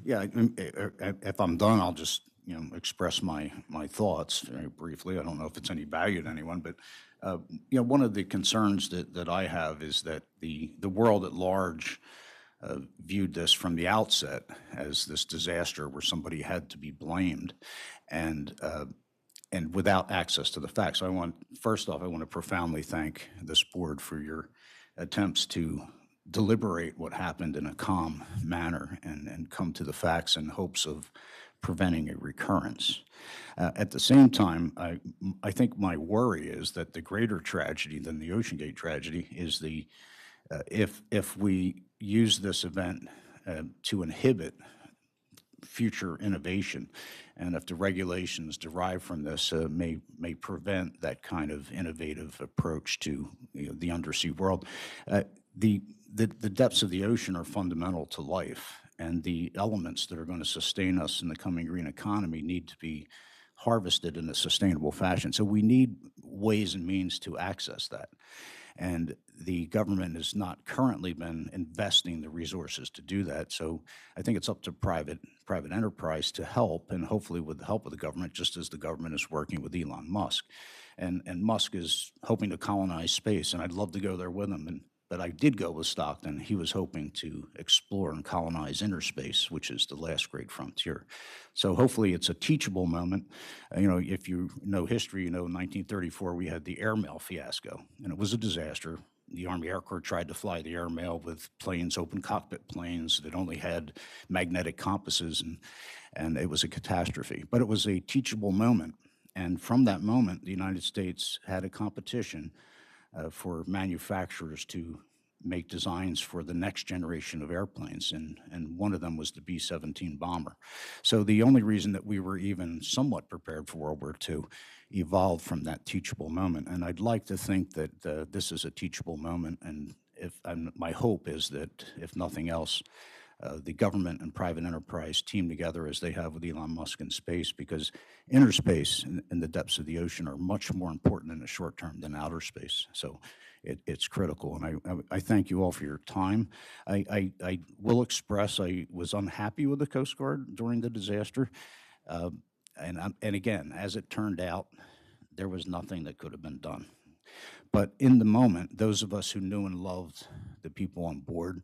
Yeah, if I'm done, I'll just, express my thoughts very briefly. I don't know if it's any value to anyone, but, one of the concerns that I have is that the world at large viewed this from the outset as this disaster where somebody had to be blamed, and without access to the facts. So first off, I want to profoundly thank this board for your attempts to deliberate what happened in a calm manner and come to the facts in hopes of preventing a recurrence. At the same time, I think my worry is that the greater tragedy than the OceanGate tragedy is if we use this event to inhibit future innovation, and if the regulations derived from this may prevent that kind of innovative approach to the undersea world. The depths of the ocean are fundamental to life, and the elements that are going to sustain us in the coming green economy need to be harvested in a sustainable fashion. So we need ways and means to access that. And the government has not currently been investing the resources to do that. So I think it's up to private enterprise to help, and hopefully with the help of the government, just as the government is working with Elon Musk. And Musk is hoping to colonize space, and I'd love to go there with him. But I did go with Stockton. He was hoping to explore and colonize inner space, which is the last great frontier. So hopefully it's a teachable moment. If you know history, in 1934 we had the airmail fiasco, and it was a disaster. The Army Air Corps tried to fly the airmail with planes, open cockpit planes that only had magnetic compasses, and it was a catastrophe. But it was a teachable moment. And from that moment, the United States had a competition for manufacturers to make designs for the next generation of airplanes, and one of them was the B-17 bomber. So the only reason that we were even somewhat prepared for World War II evolved from that teachable moment, and I'd like to think that this is a teachable moment, and my hope is that, if nothing else, the government and private enterprise team together as they have with Elon Musk in space, because inner space and the depths of the ocean are much more important in the short term than outer space. So it's critical, and I thank you all for your time. I will express I was unhappy with the Coast Guard during the disaster, and again, as it turned out, there was nothing that could have been done. But in the moment, those of us who knew and loved the people on board,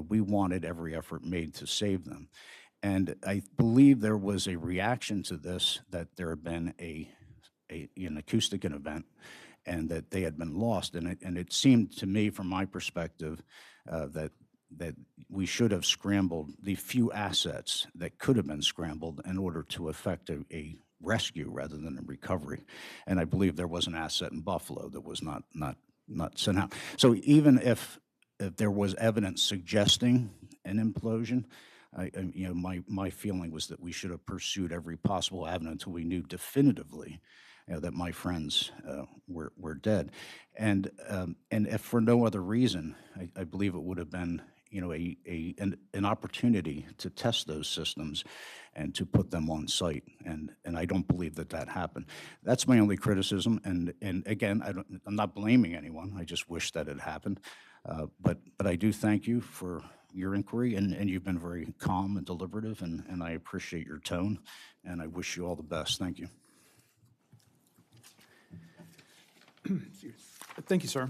we wanted every effort made to save them. And I believe there was a reaction to this, that there had been an acoustic event, and that they had been lost. And it seemed to me, from my perspective, that we should have scrambled the few assets that could have been scrambled in order to effect a rescue rather than a recovery. And I believe there was an asset in Buffalo that was not sent out. So even if there was evidence suggesting an implosion, my feeling was that we should have pursued every possible avenue until we knew definitively that my friends were dead. And if for no other reason, I believe it would have been an opportunity to test those systems and to put them on site. And I don't believe that happened. That's my only criticism. And again, I'm not blaming anyone. I just wish that it happened. But I do thank you for your inquiry, and you've been very calm and deliberative, and I appreciate your tone, and I wish you all the best. Thank you. Thank you, sir.